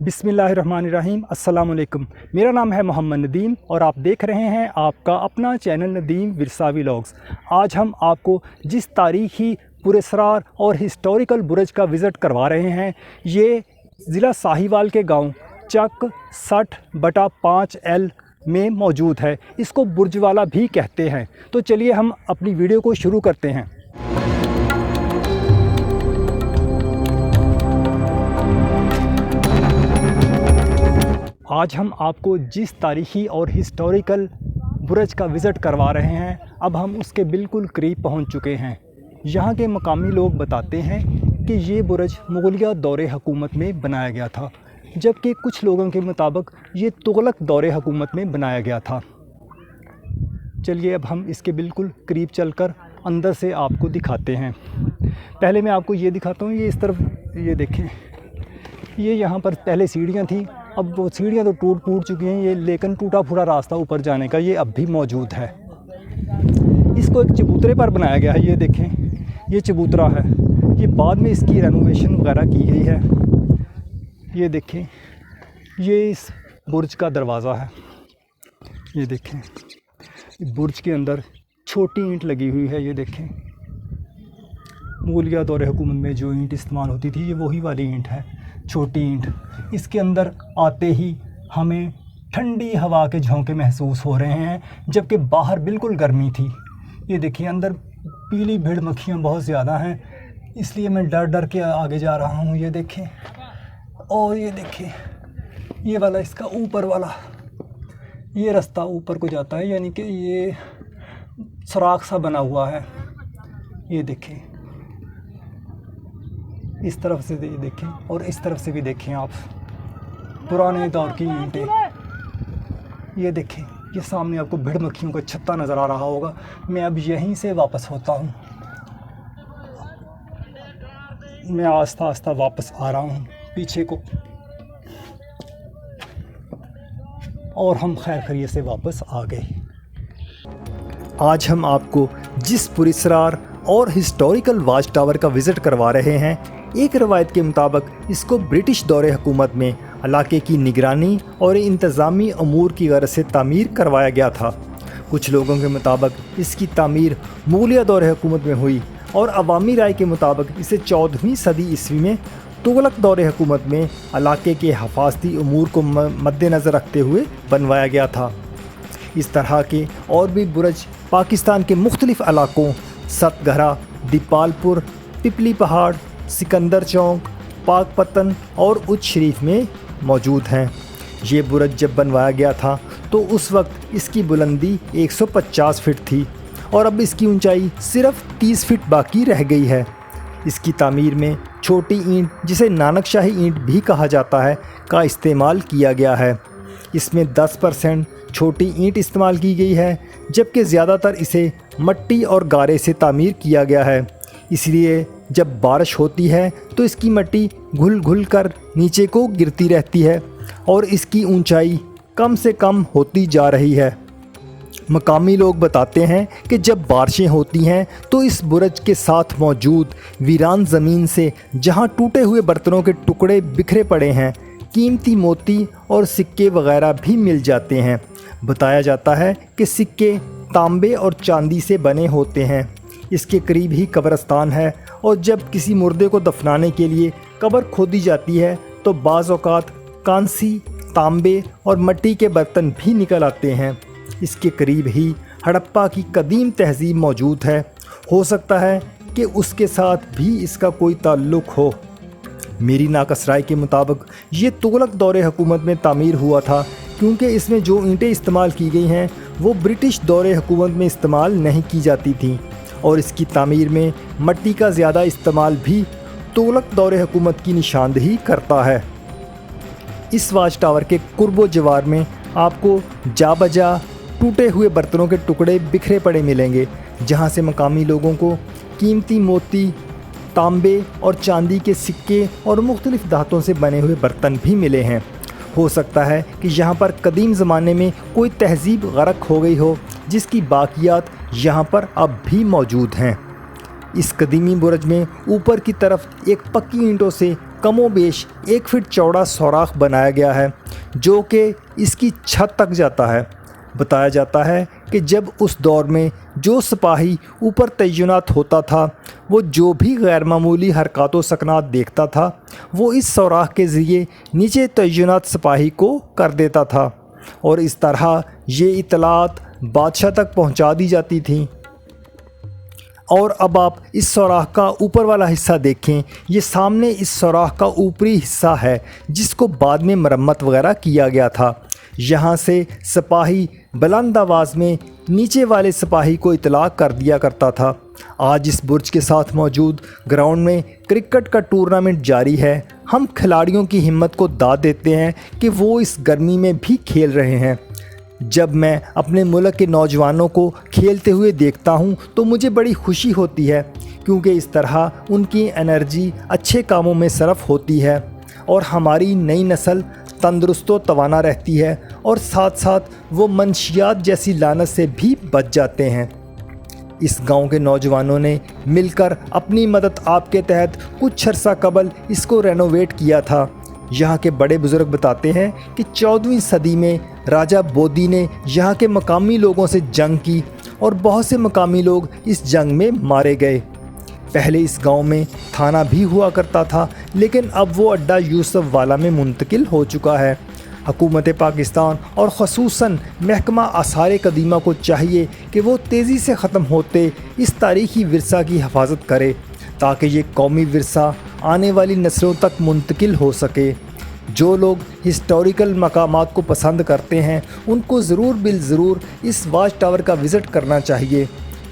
बिस्मिल्लाहिर्रहमानिर्रहीम। अस्सलाम वालेकुम। मेरा नाम है मोहम्मद नदीम और आप देख रहे हैं आपका अपना चैनल नदीम विरसा व्लॉग्स। आज हम आपको जिस तारीख़ी पुरस्कार और हिस्टोरिकल बुर्ज का विज़िट करवा रहे हैं, ये ज़िला साहिवाल के गांव चक 60/5L में मौजूद है। इसको बुर्जवाला भी कहते हैं। तो चलिए हम अपनी वीडियो को शुरू करते हैं। आज हम आपको जिस तारीख़ी और हिस्टोरिकल बुर्ज का विज़िट करवा रहे हैं, अब हम उसके बिल्कुल करीब पहुंच चुके हैं। यहाँ के मकामी लोग बताते हैं कि ये बुर्ज मुग़लिया दौरे हुकूमत में बनाया गया था, जबकि कुछ लोगों के मुताबिक ये तुगलक दौरे हुकूमत में बनाया गया था। चलिए अब हम इसके बिल्कुल करीब चलकर अंदर से आपको दिखाते हैं। पहले मैं आपको ये दिखाता हूँ। ये इस तरफ ये देखें, ये यहाँ पर पहले सीढ़ियाँ थी, अब वो सीढ़ियाँ तो टूट फूट चुकी हैं, ये लेकिन टूटा फूटा रास्ता ऊपर जाने का ये अब भी मौजूद है। इसको एक चबूतरे पर बनाया गया है। ये देखें, ये चबूतरा है। ये बाद में इसकी रेनोवेशन वगैरह की गई है। ये देखें, ये इस बुर्ज का दरवाज़ा है। ये देखें, बुर्ज के अंदर छोटी ईंट लगी हुई है। ये देखें, मुग़लिया दौरे हुकूमत में जो ईंट इस्तेमाल होती थी, ये वही वाली ईंट है, छोटी ईंट। इसके अंदर आते ही हमें ठंडी हवा के झोंके महसूस हो रहे हैं, जबकि बाहर बिल्कुल गर्मी थी। ये देखिए, अंदर पीली भेड़ मक्खियाँ बहुत ज़्यादा हैं, इसलिए मैं डर डर के आगे जा रहा हूँ। ये देखें, और ये देखें, ये वाला इसका ऊपर वाला ये रास्ता ऊपर को जाता है, यानी कि ये सुराख सा बना हुआ है। ये देखें, इस तरफ से ये देखें और इस तरफ से भी देखें आप, पुराने दौर की ईंटें। ये देखें, ये सामने आपको भेड़ मक्खियों का छत्ता नज़र आ रहा होगा। मैं अब यहीं से वापस होता हूँ। मैं आस्ता आस्ता वापस आ रहा हूँ पीछे को, और हम खैर खैरियत से वापस आ गए। आज हम आपको जिस पुरस्कार और हिस्टोरिकल वाच टावर का विज़िट करवा रहे हैं, एक रवायत के मुताबिक इसको ब्रिटिश दौरे हुकूमत में इलाके की निगरानी और इंतज़ामी अमूर की गरज से तामीर करवाया गया था। कुछ लोगों के मुताबिक इसकी तामीर मुग़लिया दौरे हुकूमत में हुई और अवामी राय के मुताबिक इसे 14वीं सदी ईस्वी में तुगलक दौरे हुकूमत में इलाके के हिफाजती अमूर को मद्देनज़र रखते हुए बनवाया गया था। इस तरह के और भी बुर्ज पाकिस्तान के मुख्तलिफ़ इलाकों सतगहरा, दीपालपुर, पिपली पहाड़, सिकंदर चौक, पाकपतन और उच्च शरीफ में मौजूद हैं। ये बुर्ज जब बनवाया गया था तो उस वक्त इसकी बुलंदी 150 फीट थी और अब इसकी ऊंचाई सिर्फ 30 फीट बाकी रह गई है। इसकी तामीर में छोटी ईंट, जिसे नानकशाही ईंट भी कहा जाता है, का इस्तेमाल किया गया है। इसमें 10% छोटी ईंट इस्तेमाल की गई है, जबकि ज़्यादातर इसे मट्टी और गारे से तामीर किया गया है। इसलिए जब बारिश होती है तो इसकी मट्टी घुल घुल कर नीचे को गिरती रहती है और इसकी ऊंचाई कम से कम होती जा रही है। मकामी लोग बताते हैं कि जब बारिशें होती हैं तो इस बुर्ज के साथ मौजूद वीरान ज़मीन से, जहां टूटे हुए बर्तनों के टुकड़े बिखरे पड़े हैं, कीमती मोती और सिक्के वगैरह भी मिल जाते हैं। बताया जाता है कि सिक्के तांबे और चांदी से बने होते हैं। इसके करीब ही कब्रिस्तान है और जब किसी मुर्दे को दफनाने के लिए कब्र खोदी जाती है तो बाज़ औक़ात कांसी, तांबे और मिट्टी के बर्तन भी निकल आते हैं। इसके करीब ही हड़प्पा की कदीम तहज़ीब मौजूद है। हो सकता है कि उसके साथ भी इसका कोई ताल्लुक़ हो। मेरी नाकस राय के मुताबिक ये तुगलक दौरे हुकूमत में तामीर हुआ था, क्योंकि इसमें जो ईंटें इस्तेमाल की गई हैं वो ब्रिटिश दौरे हुकूमत में इस्तेमाल नहीं की जाती थीं, और इसकी तामीर में मट्टी का ज़्यादा इस्तेमाल भी तुगलक दौरे हुकूमत की निशानदही करता है। इस वाच टावर के कुर्बो जवार में आपको जा बजा टूटे हुए बर्तनों के टुकड़े बिखरे पड़े मिलेंगे, जहां से मकामी लोगों को कीमती मोती, तांबे और चांदी के सिक्के और मुख्तलिफ़ धातों से बने हुए बर्तन भी मिले हैं। हो सकता है कि यहाँ पर कदीम ज़माने में कोई तहज़ीब गरक हो गई हो, जिसकी बाक़ियात यहाँ पर अब भी मौजूद हैं। इस कदीमी बुर्ज में ऊपर की तरफ एक पक्की ईंटों से कम व बेश 1 फीट चौड़ा सुराख बनाया गया है जो कि इसकी छत तक जाता है। बताया जाता है कि जब उस दौर में जो सिपाही ऊपर तैनात होता था वो जो भी गैर मामूली हरकत व सकनात देखता था वो इस सुराख के ज़रिए नीचे तैनात सिपाही को कर देता था और इस तरह ये इतलात बादशाह तक पहुंचा दी जाती थी। और अब आप इस सुराख का ऊपर वाला हिस्सा देखें। ये सामने इस सुराख का ऊपरी हिस्सा है जिसको बाद में मरम्मत वगैरह किया गया था। यहाँ से सिपाही बुलंद आवाज़ में नीचे वाले सिपाही को इतला कर दिया करता था। आज इस बुर्ज के साथ मौजूद ग्राउंड में क्रिकेट का टूर्नामेंट जारी है। हम खिलाड़ियों की हिम्मत को दाद देते हैं कि वो इस गर्मी में भी खेल रहे हैं। जब मैं अपने मुल्क के नौजवानों को खेलते हुए देखता हूं तो मुझे बड़ी खुशी होती है क्योंकि इस तरह उनकी एनर्जी अच्छे कामों में सर्फ होती है और हमारी नई नस्ल तंदुरुस्त व तवाना रहती है और साथ साथ वो मंशियात जैसी लानत से भी बच जाते हैं। इस गांव के नौजवानों ने मिलकर अपनी मदद आपके तहत कुछ अरसा कबल इसको रेनोवेट किया था। यहाँ के बड़े बुज़ुर्ग बताते हैं कि 14वीं सदी में राजा बोधी ने यहाँ के मकामी लोगों से जंग की और बहुत से मकामी लोग इस जंग में मारे गए। पहले इस गांव में थाना भी हुआ करता था लेकिन अब वो अड्डा यूसुफ वाला में मुंतकिल हो चुका है। हुकूमत पाकिस्तान और ख़ुसूसन महकमा आसार कदीमा को चाहिए कि वो तेज़ी से ख़त्म होते इस तारीख़ी विरसा की हिफाजत करे ताकि ये कौमी विरसा आने वाली नस्लों तक मुंतकिल हो सके। जो लोग हिस्टोरिकल मकामात को पसंद करते हैं उनको ज़रूर इस वाच टावर का विज़िट करना चाहिए।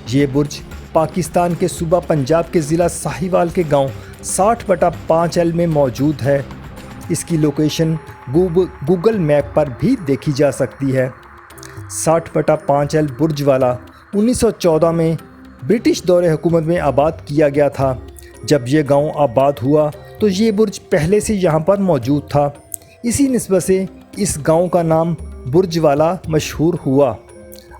ये बुर्ज पाकिस्तान के सूबा पंजाब के ज़िला साहिवाल के गांव 60/5L में मौजूद है। इसकी लोकेशन गूगल मैप पर भी देखी जा सकती है। 60/5L बुर्ज वाला 1914 में ब्रिटिश दौरे हुकूमत में आबाद किया गया था। जब ये गांव आबाद हुआ तो ये बुर्ज पहले से यहाँ पर मौजूद था। इसी निस्बत से इस गांव का नाम बुर्ज वाला मशहूर हुआ।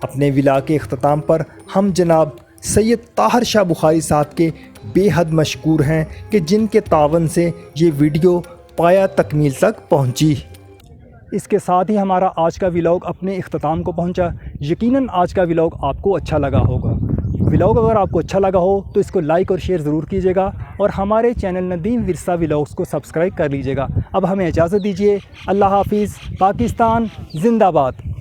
अपने विला के इख्तिताम पर हम जनाब सैयद ताहर शाह बुखारी साहब के बेहद मशकूर हैं कि जिनके तावन से ये वीडियो पाया तकमील तक पहुंची। इसके साथ ही हमारा आज का व्लॉग अपने इख्तिताम को पहुंचा। यकीनन आज का व्लॉग आपको अच्छा लगा होगा। व्लॉग अगर आपको अच्छा लगा हो तो इसको लाइक और शेयर ज़रूर कीजिएगा और हमारे चैनल नदीम विरसा व्लॉग्स को सब्सक्राइब कर लीजिएगा। अब हमें इजाज़त दीजिए। अल्लाह हाफिज़। पाकिस्तान ज़िंदाबाद।